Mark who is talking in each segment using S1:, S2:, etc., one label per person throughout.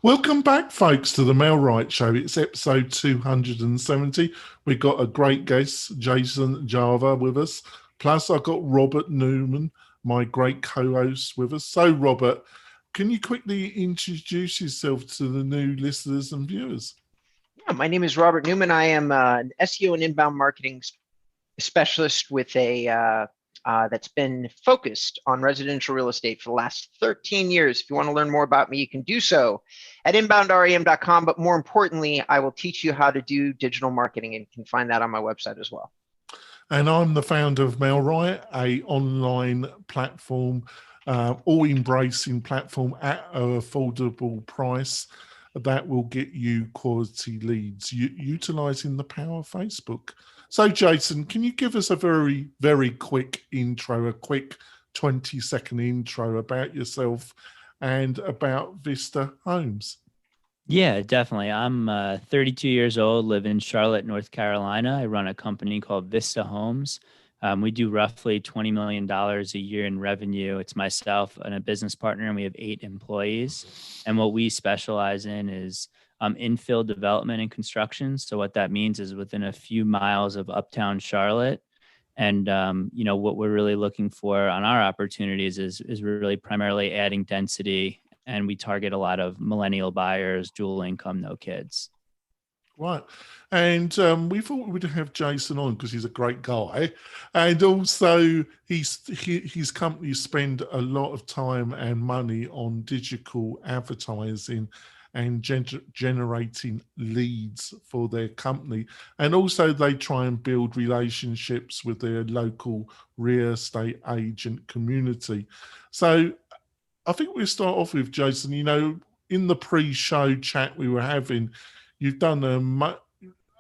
S1: Welcome back, folks, to the Mel Wright Show. It's episode 270. We've got a great guest, Jason Javer, with us. Plus, I've got Robert Newman, my great co-host, with us. So, Robert, can you quickly introduce yourself to the new listeners and viewers?
S2: Yeah, my name is Robert Newman. I am an SEO and inbound marketing specialist with a that's been focused on residential real estate for the last 13 years. If you want to learn more about me, you can do so at inboundrem.com. But more importantly, I will teach you how to do digital marketing, and you can find that on my website as well.
S1: And I'm the founder of Mel Wright, a online platform, all-embracing platform at an affordable price that will get you quality leads, utilizing the power of Facebook. So, Jason, can you give us a very, very quick intro, a quick 20-second intro about yourself and about Vista Homes?
S3: Yeah, definitely. I'm 32 years old, live in Charlotte, North Carolina. I run a company called Vista Homes. We do roughly $20 million a year in revenue. It's myself and a business partner, and we have 8 employees. And what we specialize in is infill development and construction. So what that means is within a few miles of uptown Charlotte. And, what we're really looking for on our opportunities is really primarily adding density. And we target a lot of millennial buyers, dual income, no kids.
S1: Right. And we thought we would have Jason on because he's a great guy. And also his company spend a lot of time and money on digital advertising and generating leads for their company. And also they try and build relationships with their local real estate agent community. So I think we'll start off with Jason. In the pre-show chat we were having, you've done an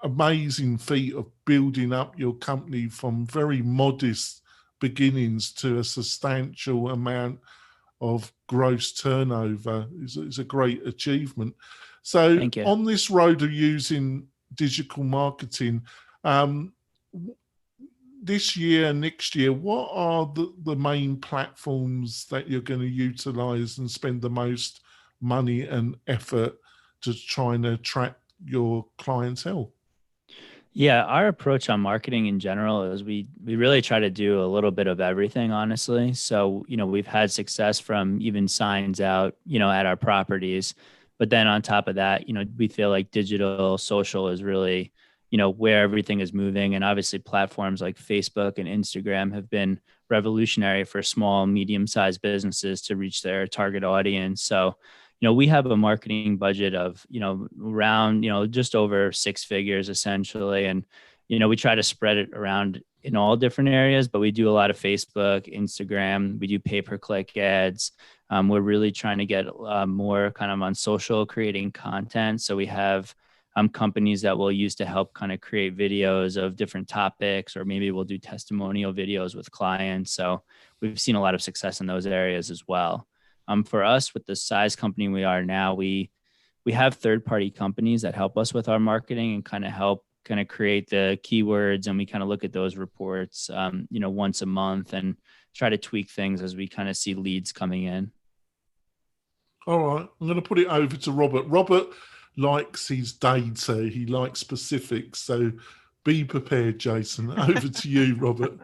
S1: amazing feat of building up your company from very modest beginnings to a substantial amount of gross turnover. It's a great achievement. So on this road of using digital marketing, this year, next year, what are the main platforms that you're going to utilize and spend the most money and effort to try and attract your clientele?
S3: Yeah, our approach on marketing in general is we really try to do a little bit of everything, honestly. So, we've had success from even signs out, at our properties. But then on top of that, we feel like digital social is really, where everything is moving. And obviously platforms like Facebook and Instagram have been revolutionary for small, medium-sized businesses to reach their target audience. So, we have a marketing budget of, around, just over 6 figures essentially. And, we try to spread it around in all different areas, but we do a lot of Facebook, Instagram, we do pay-per-click ads. We're really trying to get more kind of on social, creating content. So we have companies that we'll use to help kind of create videos of different topics, or maybe we'll do testimonial videos with clients. So we've seen a lot of success in those areas as well. For us, with the size company we are now, we have third-party companies that help us with our marketing and kind of help create the keywords, and we kind of look at those reports, once a month and try to tweak things as we kind of see leads coming in.
S1: All right, I'm going to put it over to Robert. Robert likes his data. He likes specifics. So be prepared, Jason. Over to you, Robert.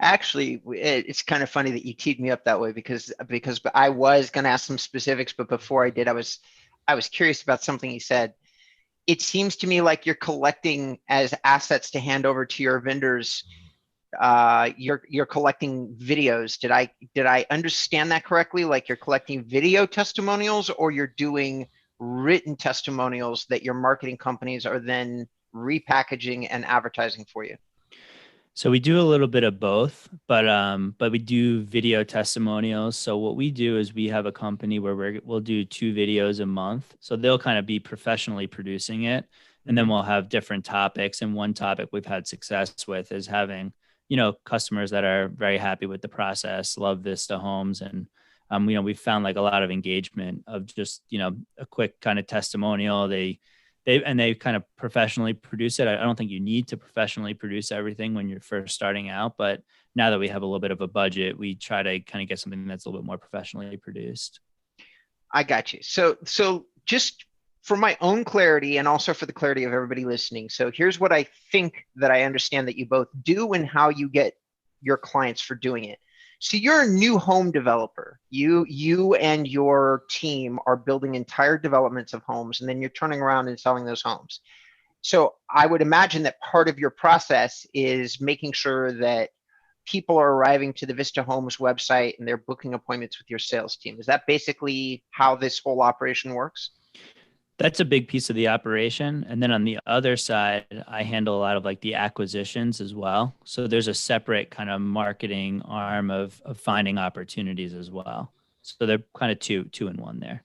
S2: Actually, it's kind of funny that you teed me up that way because I was going to ask some specifics, but before I did, I was curious about something you said. It seems to me like you're collecting as assets to hand over to your vendors. You're collecting videos. Did I understand that correctly? Like you're collecting video testimonials, or you're doing written testimonials that your marketing companies are then repackaging and advertising for you?
S3: So we do a little bit of both, but we do video testimonials. So what we do is we have a company where we'll do 2 videos a month. So they'll kind of be professionally producing it, and then we'll have different topics. And one topic we've had success with is having, customers that are very happy with the process, love Vista Homes, and we've found like a lot of engagement of just a quick kind of testimonial. They kind of professionally produce it. I don't think you need to professionally produce everything when you're first starting out, but now that we have a little bit of a budget, we try to kind of get something that's a little bit more professionally produced.
S2: I got you. So just for my own clarity and also for the clarity of everybody listening. So here's what I think that I understand that you both do and how you get your clients for doing it. So you're a new home developer. You and your team are building entire developments of homes, and then you're turning around and selling those homes. So I would imagine that part of your process is making sure that people are arriving to the Vista Homes website and they're booking appointments with your sales team. Is that basically how this whole operation works?
S3: That's a big piece of the operation. And then on the other side, I handle a lot of like the acquisitions as well. So there's a separate kind of marketing arm of finding opportunities as well. So they're kind of two in one there.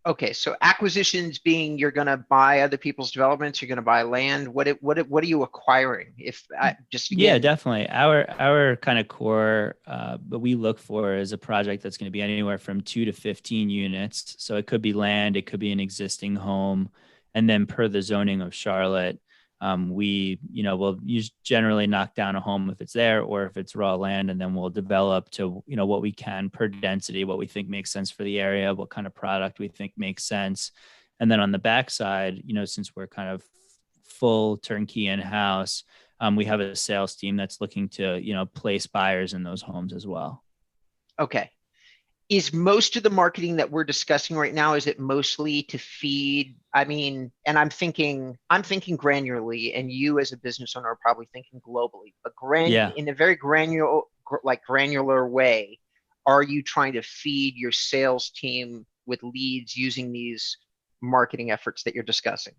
S2: Okay, so acquisitions being you're going to buy other people's developments, you're going to buy land. What are you acquiring? If I just again,
S3: Yeah, definitely. Our kind of core, what we look for is a project that's going to be anywhere from 2 to 15 units. So it could be land, it could be an existing home, and then per the zoning of Charlotte, we'll generally knock down a home if it's there, or if it's raw land, and then we'll develop to, what we can per density, what we think makes sense for the area, what kind of product we think makes sense. And then on the backside, since we're kind of full turnkey in-house, we have a sales team that's looking to, place buyers in those homes as well.
S2: Okay. Is most of the marketing that we're discussing right now, is it mostly to feed? I mean, and I'm thinking granularly, and you as a business owner are probably thinking globally, but in a very granular way, are you trying to feed your sales team with leads using these marketing efforts that you're discussing?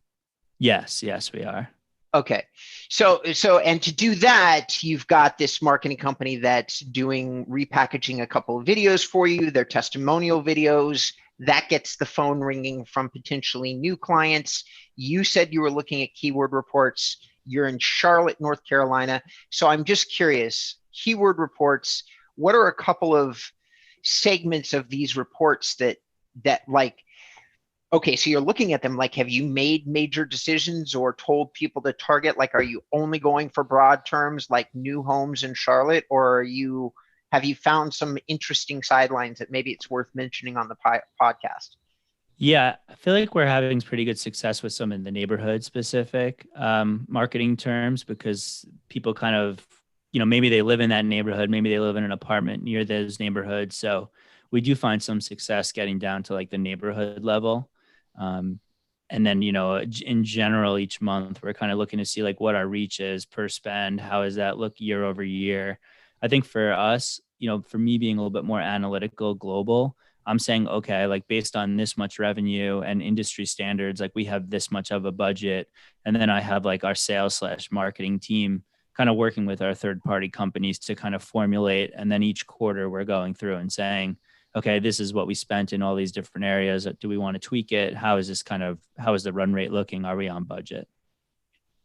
S3: Yes, we are.
S2: Okay. So, and to do that, you've got this marketing company that's doing repackaging a couple of videos for you. They're testimonial videos. That gets the phone ringing from potentially new clients. You said you were looking at keyword reports. You're in Charlotte, North Carolina. So I'm just curious, keyword reports, what are a couple of segments of these reports that like, okay, so you're looking at them like, have you made major decisions or told people to target? Like, are you only going for broad terms like new homes in Charlotte, or have you found some interesting sidelines that maybe it's worth mentioning on the podcast?
S3: Yeah, I feel like we're having pretty good success with some in the neighborhood specific marketing terms, because people kind of, maybe they live in that neighborhood, maybe they live in an apartment near those neighborhoods. So we do find some success getting down to like the neighborhood level. And then, in general, each month, we're kind of looking to see like what our reach is per spend. How does that look year over year? I think for us, for me being a little bit more analytical, global, I'm saying, okay, like based on this much revenue and industry standards, like we have this much of a budget. And then I have like our sales/marketing team kind of working with our third party companies to kind of formulate. And then each quarter we're going through and saying, okay, this is what we spent in all these different areas. Do we want to tweak it? How is the run rate looking? Are we on budget?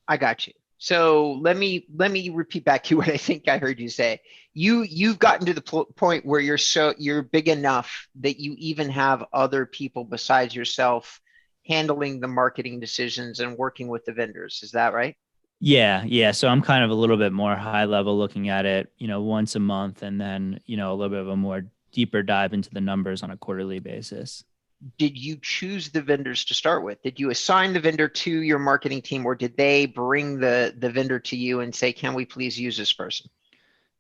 S2: I got you. So let me repeat back to what I think I heard you say. You've gotten to the point where you're big enough that you even have other people besides yourself handling the marketing decisions and working with the vendors. Is that right?
S3: Yeah. So I'm kind of a little bit more high level looking at it, once a month, and then, a little bit of a more deeper dive into the numbers on a quarterly basis.
S2: Did you choose the vendors to start with? Did you assign the vendor to your marketing team, or did they bring the vendor to you and say, can we please use this person?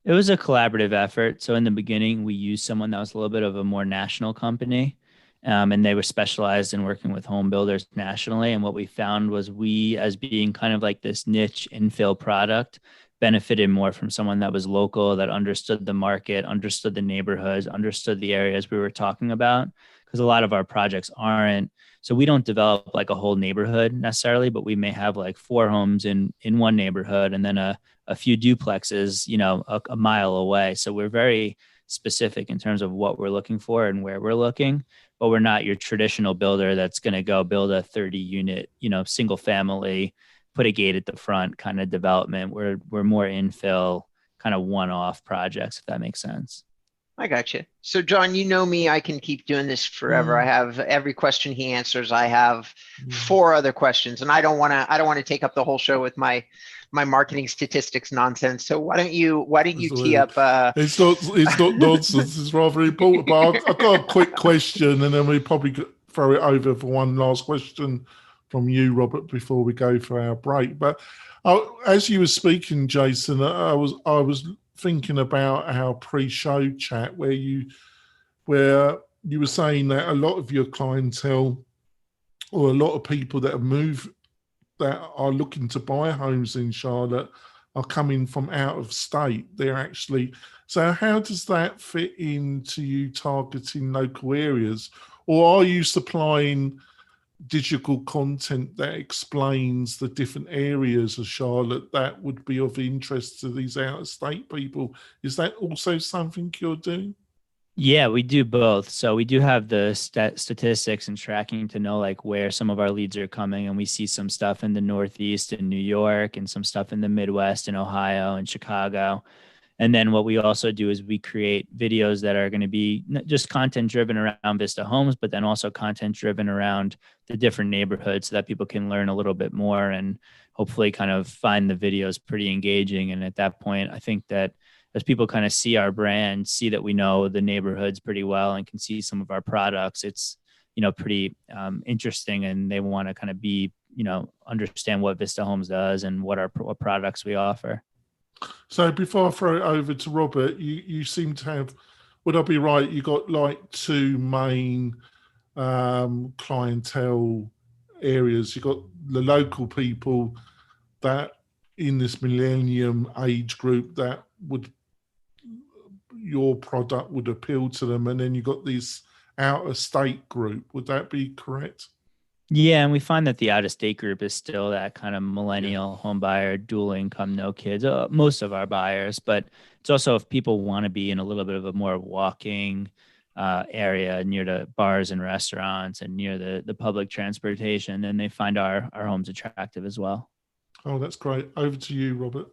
S3: It was a collaborative effort. So in the beginning, we used someone that was a little bit of a more national company, and they were specialized in working with home builders nationally. And what we found was we, as being kind of like this niche infill product, benefited more from someone that was local, that understood the market, understood the neighborhoods, understood the areas we were talking about. Because a lot of our projects aren't, so we don't develop like a whole neighborhood necessarily, but we may have like 4 homes in one neighborhood and then a few duplexes, a mile away. So we're very specific in terms of what we're looking for and where we're looking, but we're not your traditional builder that's going to go build a 30 unit, single family, put a gate at the front kind of development. We're more infill, kind of one-off projects, if that makes sense.
S2: I got you. So John, you know me, I can keep doing this forever. I have every question he answers. I have 4 other questions, and I don't want to take up the whole show with my my marketing statistics nonsense. So why don't you tee up?
S1: It's not nonsense. It's rather important. But I've got a quick question, and then we probably could throw it over for one last question from you, Robert, before we go for our break. But as you were speaking, Jason, I was thinking about our pre-show chat where you were saying that a lot of your clientele, or a lot of people that have moved, that are looking to buy homes in Charlotte, are coming from out of state. They're actually, so how does that fit into you targeting local areas? Or are you supplying digital content that explains the different areas of Charlotte that would be of interest to these out of state people? Is that also something you're doing?
S3: Yeah, we do both. So we do have the statistics and tracking to know like where some of our leads are coming, and we see some stuff in the Northeast in New York and some stuff in the Midwest in Ohio and Chicago. And then what we also do is we create videos that are going to be not just content driven around Vista Homes, but then also content driven around the different neighborhoods so that people can learn a little bit more and hopefully kind of find the videos pretty engaging. And at that point, I think that as people kind of see our brand, see that we know the neighborhoods pretty well and can see some of our products, it's, pretty interesting, and they want to kind of be, understand what Vista Homes does and what products we offer.
S1: So before I throw it over to Robert, you seem to have, would I be right, you got like two main clientele areas. You got the local people that in this millennium age group that would, your product would appeal to them, and then you got this out of state group. Would that be correct?
S3: Yeah, and we find that the out-of-state group is still that kind of millennial home buyer, dual income, no kids, most of our buyers. But it's also if people want to be in a little bit of a more walking area near the bars and restaurants and near the public transportation, then they find our homes attractive as well.
S1: Oh, that's great. Over to you, Robert.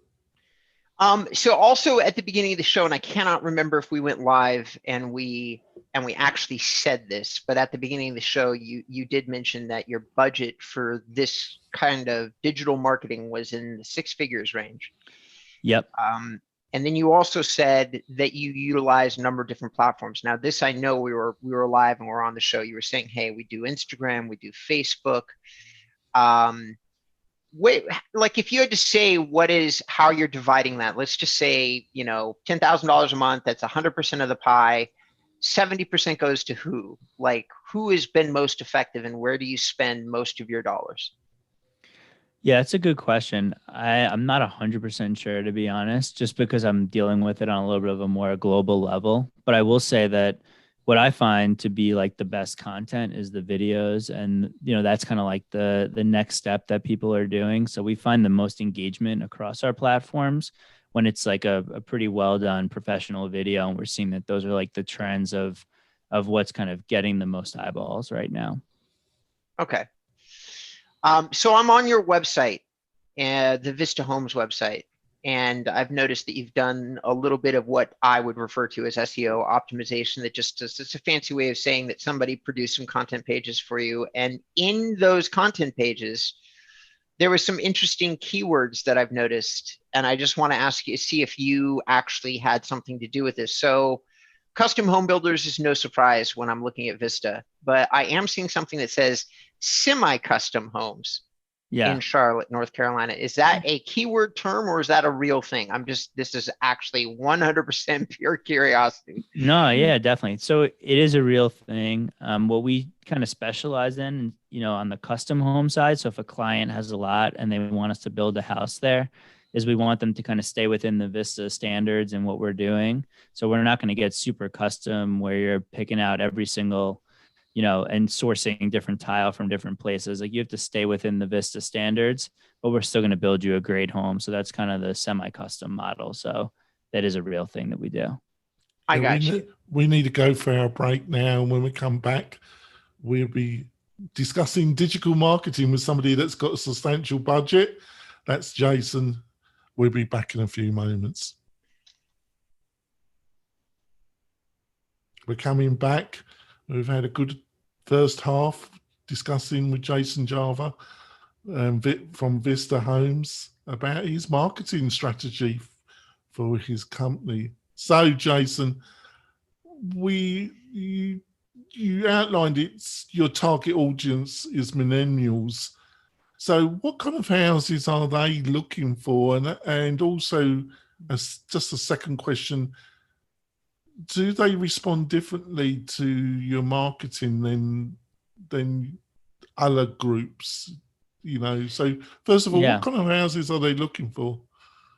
S2: So also at the beginning of the show, and I cannot remember if we went live and we actually said this, but at the beginning of the show, you did mention that your budget for this kind of digital marketing was in the six figures range.
S3: Yep.
S2: And then you also said that you utilize a number of different platforms. Now, this I know we were live and we're on the show. You were saying, hey, we do Instagram, we do Facebook. Wait, like if you had to say how you're dividing that, let's just say, $10,000 a month, that's 100% of the pie. 70% goes to who? Like who has been most effective and where do you spend most of your dollars?
S3: Yeah, it's a good question. I'm not 100% sure, to be honest, just because I'm dealing with it on a little bit of a more global level. But I will say that what I find to be like the best content is the videos. And, that's kind of like the next step that people are doing. So we find the most engagement across our platforms when it's like a pretty well done professional video. And we're seeing that those are like the trends of what's kind of getting the most eyeballs right now.
S2: Okay. So I'm on your website, the Vista Homes website, and I've noticed that you've done a little bit of what I would refer to as SEO optimization. That it's a fancy way of saying that somebody produced some content pages for you. And in those content pages, there was some interesting keywords that I've noticed. And I just want to ask you, see if you actually had something to do with this. So custom home builders is no surprise when I'm looking at Vista, but I am seeing something that says semi-custom homes in Charlotte, North Carolina. Is that a keyword term or is that a real thing? This is actually 100% pure curiosity.
S3: No, yeah, definitely. So it is a real thing. What we kind of specialize in, on the custom home side. So if a client has a lot and they want us to build a house there, is we want them to kind of stay within the Vista standards and what we're doing. So we're not going to get super custom where you're picking out every single, and sourcing different tile from different places. Like you have to stay within the Vista standards, but we're still going to build you a great home. So that's kind of the semi-custom model. So that is a real thing that we do.
S2: I got you.
S1: We need to go for our break now. And when we come back, we'll be discussing digital marketing with somebody that's got a substantial budget. That's Jason. We'll be back in a few moments. We're coming back. We've had a good first half discussing with Jason Javer from Vista Homes about his marketing strategy for his company. So, Jason, you outlined your target audience is millennials. So, what kind of houses are they looking for? And also, just a second question: do they respond differently to your marketing than other groups? So first of all,
S3: Yeah.
S1: what kind of houses are they looking for?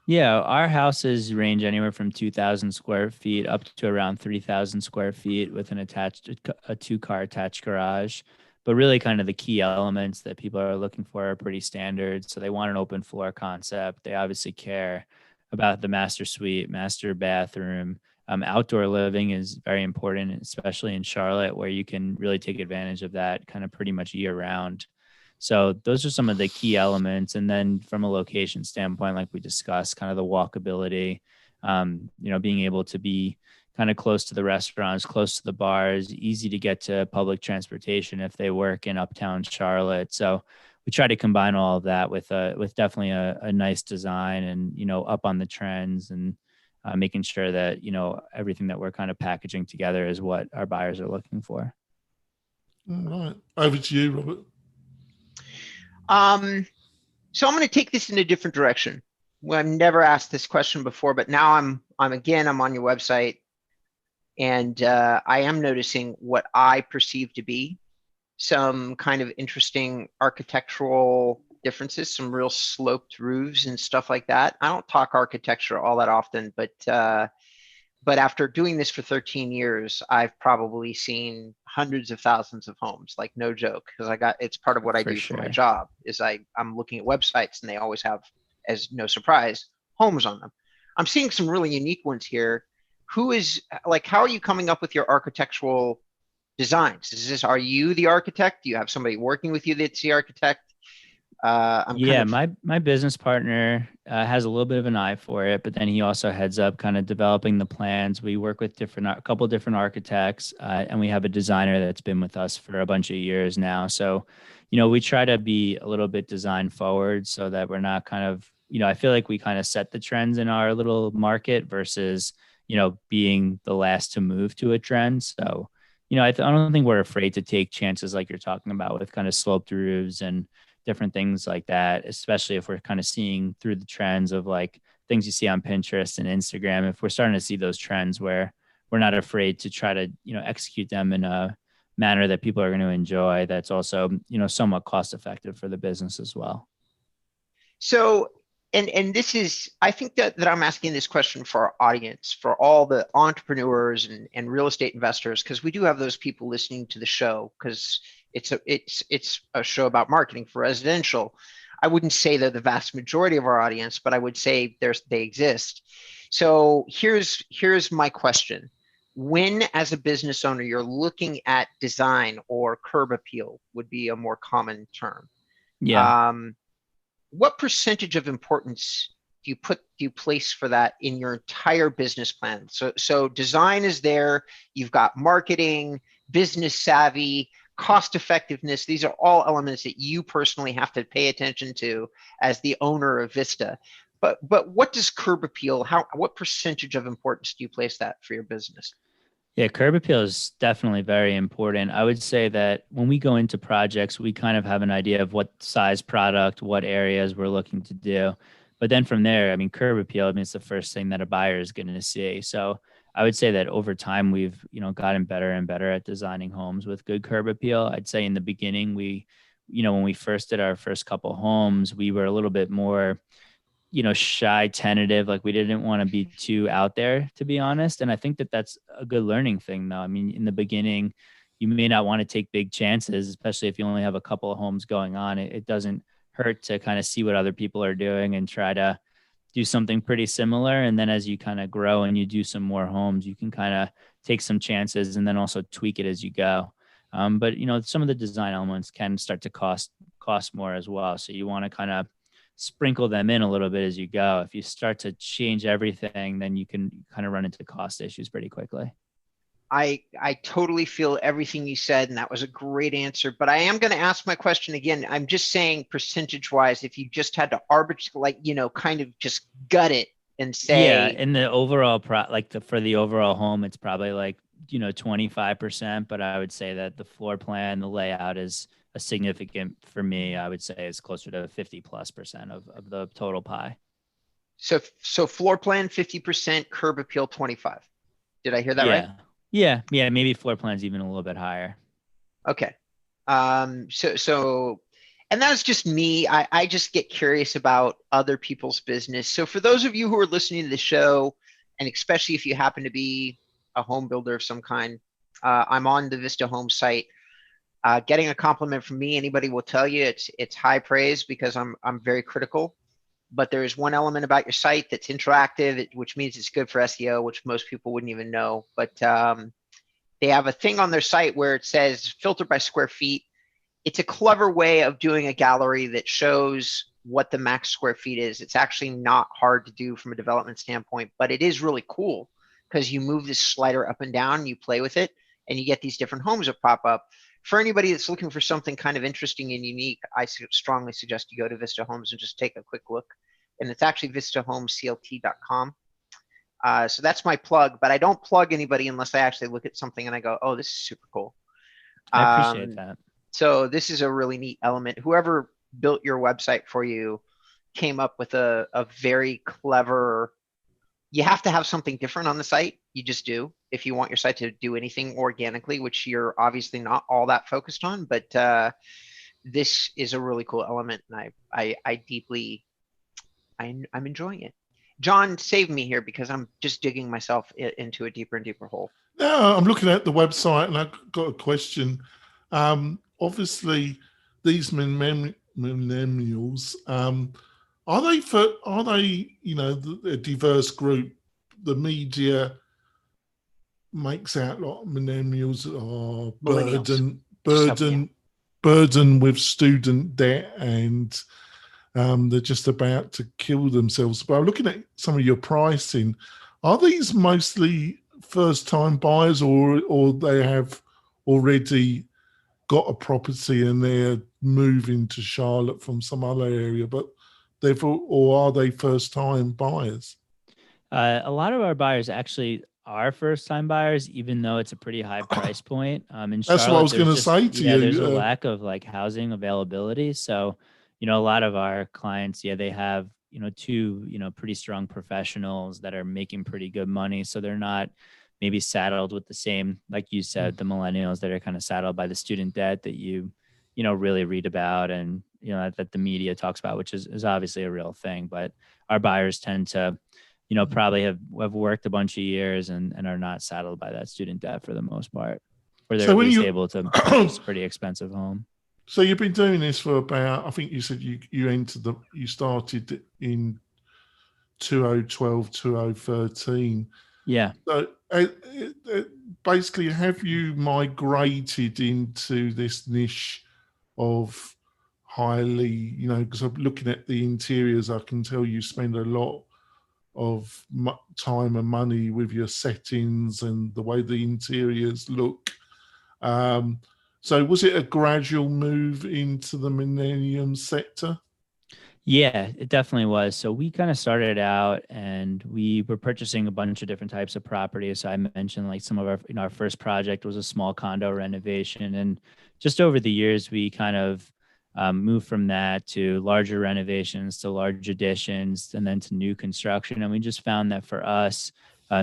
S3: Yeah, our houses range anywhere from 2,000 square feet up to around 3,000 square feet with a 2-car attached garage. But really, kind of the key elements that people are looking for are pretty standard. So they want an open floor concept. They obviously care about the master suite, master bathroom. Outdoor living is very important, especially in Charlotte, where you can really take advantage of that kind of pretty much year round. So those are some of the key elements. And then from a location standpoint, like we discussed, kind of the walkability, being able to be kind of close to the restaurants, close to the bars, easy to get to public transportation if they work in uptown Charlotte. So we try to combine all of that with definitely a nice design and, up on the trends and making sure that, everything that we're kind of packaging together is what our buyers are looking for.
S1: All right. Over to you, Robert.
S2: So I'm going to take this in a different direction. Well, I've never asked this question before, but now I'm on your website, and I am noticing what I perceive to be some kind of interesting architectural differences, some real sloped roofs and stuff like that. I don't talk architecture all that often, but after doing this for 13 years, I've probably seen hundreds of thousands of homes, like no joke, because it's part of what I do for my job is I'm looking at websites and they always have, as no surprise, homes on them. I'm seeing some really unique ones here. How are you coming up with your architectural designs? Are you the architect? Do you have somebody working with you that's the architect?
S3: My business partner has a little bit of an eye for it, but then he also heads up kind of developing the plans. We work with a couple different architects, and we have a designer that's been with us for a bunch of years now. So, we try to be a little bit design forward so that we're not kind of, I feel like we kind of set the trends in our little market versus, being the last to move to a trend. So, I don't think we're afraid to take chances like you're talking about with kind of sloped roofs and different things like that, especially if we're kind of seeing through the trends of like things you see on Pinterest and Instagram. If we're starting to see those trends where we're not afraid to try to, execute them in a manner that people are going to enjoy, that's also, somewhat cost effective for the business as well.
S2: So, and this is, I think that I'm asking this question for our audience, for all the entrepreneurs and real estate investors, because we do have those people listening to the show, because it's a show about marketing for residential. I wouldn't say they're the vast majority of our audience, but I would say they exist. So here's my question. When, as a business owner, you're looking at design, or curb appeal would be a more common term.
S3: Yeah.
S2: What percentage of importance do you place for that in your entire business plan? So design is there, you've got marketing, business savvy, cost effectiveness. These are all elements that you personally have to pay attention to as the owner of Vista. But what does curb appeal, what percentage of importance do you place that for your business?
S3: Yeah, curb appeal is definitely very important. I would say that when we go into projects, we kind of have an idea of what size product, what areas we're looking to do. But then from there, I mean, curb appeal, it's the first thing that a buyer is going to see. So I would say that over time, we've, gotten better and better at designing homes with good curb appeal. I'd say in the beginning, when we first did our first couple homes, we were a little bit more shy, tentative, like we didn't want to be too out there, to be honest. And I think that that's a good learning thing, though. I mean, in the beginning, you may not want to take big chances, especially if you only have a couple of homes going on. It doesn't hurt to kind of see what other people are doing and try to do something pretty similar. And then as you kind of grow and you do some more homes, you can kind of take some chances and then also tweak it as you go. But some of the design elements can start to cost more as well. So you want to kind of sprinkle them in a little bit as you go. If you start to change everything, then you can kind of run into cost issues pretty quickly.
S2: I totally feel everything you said, and that was a great answer. But I am going to ask my question again. I'm just saying, percentage wise, if you just had to arbitrate, like, kind of just gut it and
S3: Yeah,
S2: say,
S3: in the overall for the overall home, it's probably like 25%. But I would say that the floor plan, the layout is a significant for me. I would say it's closer to 50+% of the total pie.
S2: so floor plan 50%, curb appeal 25. Did I hear that right?
S3: Yeah. Maybe floor plan's even a little bit higher.
S2: Okay. And that's just me. I just get curious about other people's business. So for those of you who are listening to the show, and especially if you happen to be a home builder of some kind, I'm on the Vista Homes site. Getting a compliment from me, anybody will tell you it's high praise because I'm very critical. But there is one element about your site that's interactive, which means it's good for SEO, which most people wouldn't even know. But they have a thing on their site where it says filter by square feet. It's a clever way of doing a gallery that shows what the max square feet is. It's actually not hard to do from a development standpoint, but it is really cool because you move this slider up and down, and you play with it, and you get these different homes that pop up. For anybody that's looking for something kind of interesting and unique, I strongly suggest you go to Vista Homes and just take a quick look. And it's actually vistahomesclt.com. So that's my plug, but I don't plug anybody unless I actually look at something and I go, oh, this is super cool.
S3: I appreciate that.
S2: So this is a really neat element. Whoever built your website for you came up with a very clever, you have to have something different on the site. You just do, if you want your site to do anything organically, which you're obviously not all that focused on, but this is a really cool element. And I'm enjoying it. John, save me here because I'm just digging myself into a deeper and deeper hole.
S1: No, I'm looking at the website and I've got a question. Obviously, these millennials, are they a diverse group? The media makes out like millennials are burden with student debt and they're just about to kill themselves. But I'm looking at some of your pricing. Are these mostly first-time buyers, or they have already got a property and they're moving to Charlotte from some other area, but or are they first-time buyers?
S3: A lot of our buyers actually are first-time buyers, even though it's a pretty high price point. In
S1: That's
S3: Charlotte,
S1: what I was going to say to you.
S3: There's a lack of like housing availability. So, a lot of our clients, they have, two, pretty strong professionals that are making pretty good money. So they're not maybe saddled with the same, like you said, the millennials that are kind of saddled by the student debt that you really read about and, that the media talks about, which is obviously a real thing. But our buyers tend to, probably have worked a bunch of years and are not saddled by that student debt for the most part, or they're at least able to purchase a pretty expensive home.
S1: So you've been doing this for about, I think you said you started in 2012, 2013.
S3: Yeah.
S1: So basically, have you migrated into this niche of highly, because I'm looking at the interiors, I can tell you spend a lot of time and money with your settings and the way the interiors look. So was it a gradual move into the millennium sector?
S3: Yeah, it definitely was. So we kind of started out and we were purchasing a bunch of different types of properties. So I mentioned like some of our, our first project was a small condo renovation. And just over the years, we kind of moved from that to larger renovations, to large additions, and then to new construction. And we just found that for us,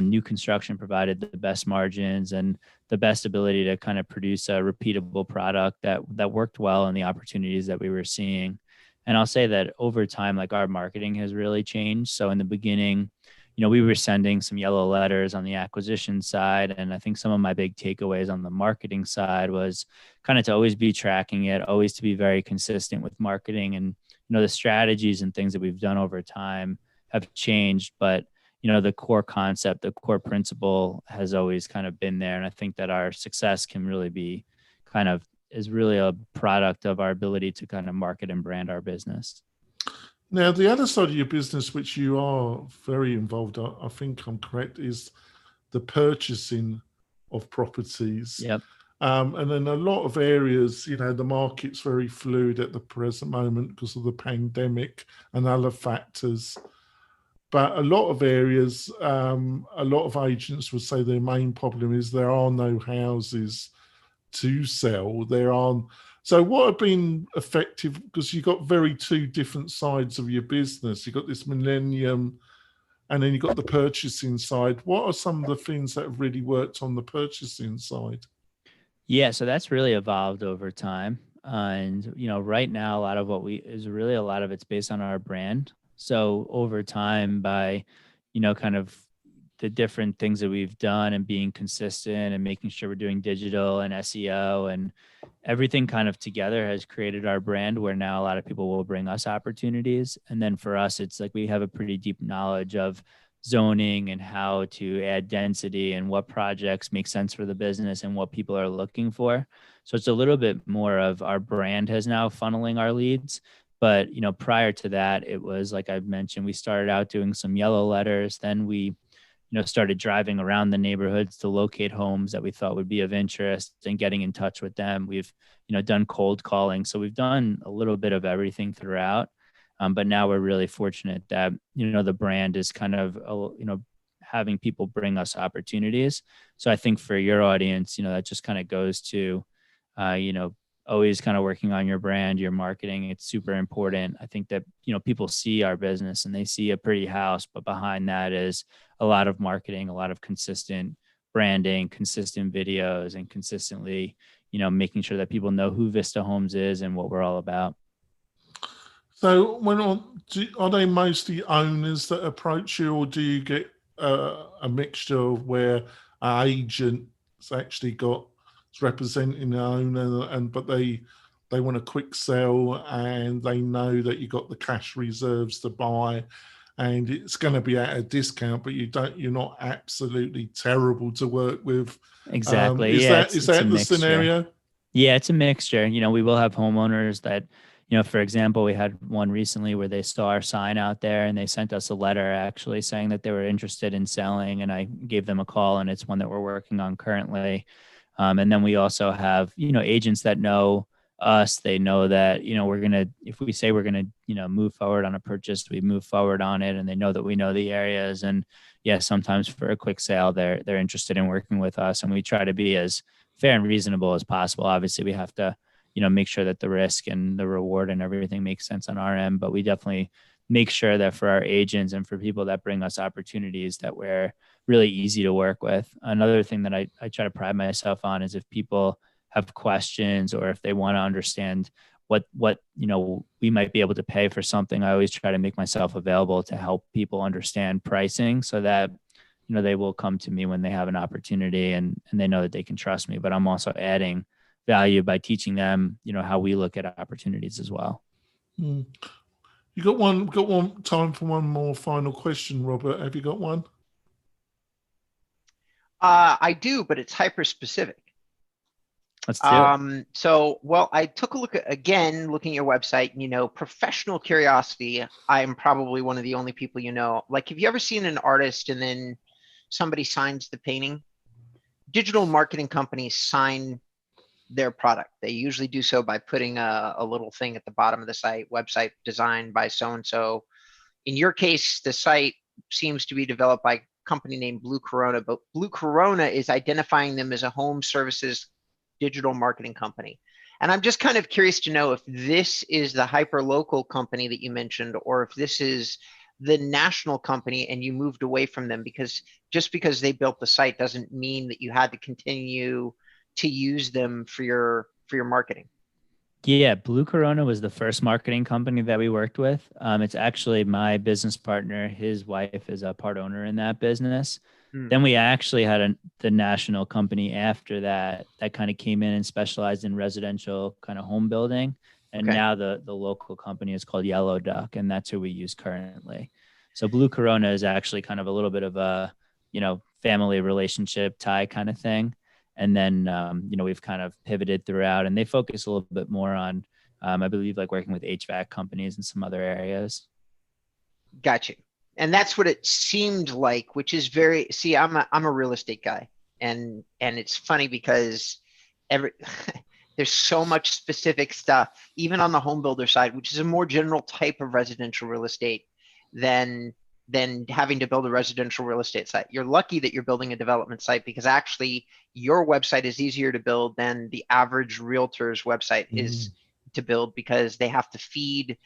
S3: new construction provided the best margins and the best ability to kind of produce a repeatable product that worked well in the opportunities that we were seeing. And I'll say that over time, like our marketing has really changed. So in the beginning, we were sending some yellow letters on the acquisition side. And I think some of my big takeaways on the marketing side was kind of to always be tracking it, always to be very consistent with marketing. And, the strategies and things that we've done over time have changed, but the core concept, the core principle has always kind of been there. And I think that our success can really be is really a product of our ability to kind of market and brand our business.
S1: Now, the other side of your business, which you are very involved, I think I'm correct, is the purchasing of properties.
S3: Yep.
S1: And then a lot of areas, the market's very fluid at the present moment because of the pandemic and other factors. But a lot of areas, a lot of agents would say their main problem is there are no houses to sell. So what have been effective, because you've got two different sides of your business. You've got this millennium, and then you've got the purchasing side. What are some of the things that have really worked on the purchasing side?
S3: Yeah, so that's really evolved over time. And, right now, a lot of it's based on our brand. So over time, by, kind of the different things that we've done and being consistent and making sure we're doing digital and SEO and everything kind of together has created our brand, where now a lot of people will bring us opportunities. And then for us, it's like we have a pretty deep knowledge of zoning and how to add density and what projects make sense for the business and what people are looking for. So it's a little bit more of our brand has now funneling our leads. But, prior to that, it was like I mentioned, we started out doing some yellow letters. Then we, started driving around the neighborhoods to locate homes that we thought would be of interest and getting in touch with them. We've, done cold calling. So we've done a little bit of everything throughout. But now we're really fortunate that, the brand is kind of, having people bring us opportunities. So I think for your audience, that just kind of goes to, always kind of working on your brand, your marketing. It's super important. I think that, people see our business and they see a pretty house, but behind that is a lot of marketing, a lot of consistent branding, consistent videos, and consistently, making sure that people know who Vista Homes is and what we're all about.
S1: So are they mostly owners that approach you, or do you get a mixture of where an agent's actually it's representing the owner, but they want a quick sell and they know that you got the cash reserves to buy and it's going to be at a discount, but you're not absolutely terrible to work with?
S3: Exactly.
S1: Is that the scenario?
S3: Yeah, it's a mixture. We will have homeowners that, for example, we had one recently where they saw our sign out there and they sent us a letter actually saying that they were interested in selling, and I gave them a call, and it's one that we're working on currently. And then we also have, agents that know us. They know that, if we say we're going to, move forward on a purchase, we move forward on it, and they know that we know the areas. And yeah, sometimes for a quick sale, they're interested in working with us, and we try to be as fair and reasonable as possible. Obviously, we have to, make sure that the risk and the reward and everything makes sense on our end, but we definitely make sure that for our agents and for people that bring us opportunities that we're really easy to work with. Another thing that I try to pride myself on is if people have questions or if they want to understand what we might be able to pay for something, I always try to make myself available to help people understand pricing so that, they will come to me when they have an opportunity and they know that they can trust me. But I'm also adding value by teaching them, how we look at opportunities as well.
S1: You got one time for one more final question, Robert. Have you got one?
S2: I do, but it's hyper specific.
S3: Let's do it.
S2: So, I took a look looking at your website, professional curiosity. I'm probably one of the only people, like, have you ever seen an artist and then somebody signs the painting? Digital marketing companies sign their product. They usually do so by putting a little thing at the bottom of the site, website designed by so-and-so. In your case, the site seems to be developed by a company named Blue Corona, but Blue Corona is identifying them as a home services digital marketing company. And I'm just kind of curious to know if this is the hyper local company that you mentioned, or if this is the national company and you moved away from them, because just because they built the site doesn't mean that you had to continue to use them for your marketing.
S3: Yeah, Blue Corona was the first marketing company that we worked with. It's actually my business partner. His wife is a part owner in that business. Then we actually had the national company after that kind of came in and specialized in residential kind of home building. And now the local company is called Yellow Duck, and that's who we use currently. So Blue Corona is actually kind of a little bit of a, family relationship tie kind of thing. And then, we've kind of pivoted throughout, and they focus a little bit more on, I believe, like working with HVAC companies and some other areas.
S2: Gotcha. And that's what it seemed like, which is I'm a real estate guy. and it's funny because there's so much specific stuff, even on the home builder side, which is a more general type of residential real estate than having to build a residential real estate site. You're lucky that you're building a development site, because actually your website is easier to build than the average realtor's website is to build, because they have to feed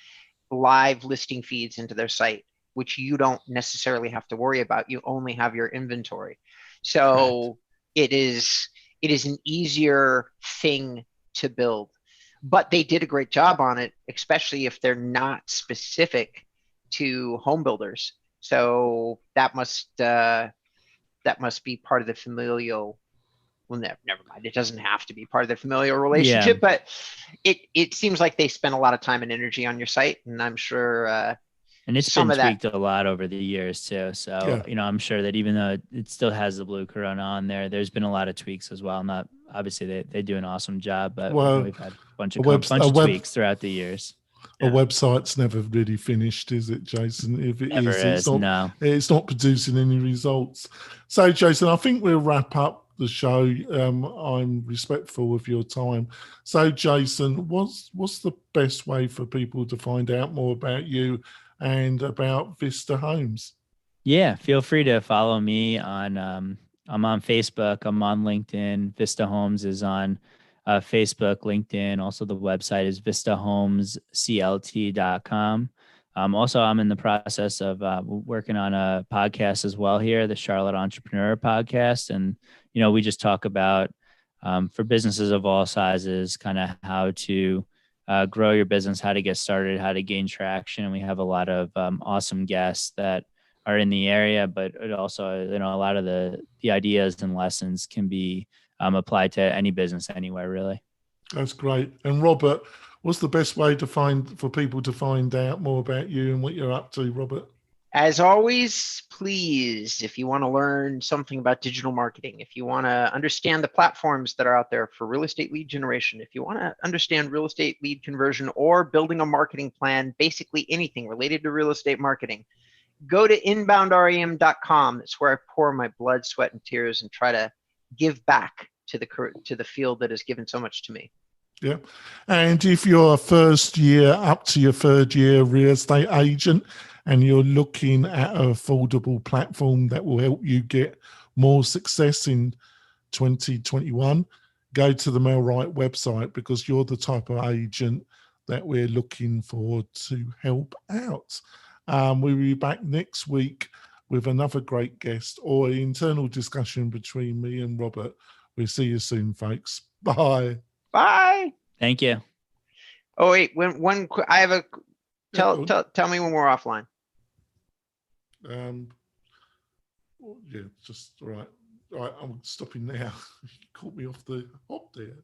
S2: live listing feeds into their site, which you don't necessarily have to worry about. You only have your inventory. So it is an easier thing to build, but they did a great job on it, especially if they're not specific to home builders. So that must be part of the familial. Well, never mind. It doesn't have to be part of the familial relationship, but it seems like they spend a lot of time and energy on your site, and I'm sure.
S3: And it's been tweaked a lot over the years too. So, I'm sure that even though it still has the blue corona on there, there's been a lot of tweaks as well. Not obviously they do an awesome job, but we've had a bunch of tweaks throughout the years.
S1: A website's never really finished, is it, Jason? If it
S3: never
S1: is, it's not producing any results. So, Jason, I think we'll wrap up the show. I'm respectful of your time. So, Jason, what's the best way for people to find out more about you and about Vista Homes?
S3: Yeah, feel free to follow me on. I'm on Facebook. I'm on LinkedIn. Vista Homes is on Facebook, LinkedIn. Also, the website is vistahomesclt.com. Also, I'm in the process of working on a podcast as well here, the Charlotte Entrepreneur Podcast. And, we just talk about for businesses of all sizes, kind of how to grow your business, how to get started, how to gain traction. And we have a lot of awesome guests that are in the area, but it also, a lot of the ideas and lessons can be applied to any business anywhere, really.
S1: That's great. And Robert, what's the best way for people to find out more about you and what you're up to, Robert?
S2: As always, please, if you want to learn something about digital marketing, if you want to understand the platforms that are out there for real estate lead generation, if you want to understand real estate lead conversion or building a marketing plan, basically anything related to real estate marketing, go to inboundrem.com. It's where I pour my blood, sweat, and tears and try to give back to the field that has given so much to me.
S1: Yeah. And if you're a first year up to your third year real estate agent and you're looking at an affordable platform that will help you get more success in 2021, go to the Melwright website, because you're the type of agent that we're looking for to help out. We'll be back next week with another great guest or an internal discussion between me and Robert. We'll see you soon, folks. Bye.
S2: Bye.
S3: Thank you.
S2: Oh wait, I have a tell me when we're offline.
S1: Yeah, just all right. I'm stopping now. You caught me off the hop there.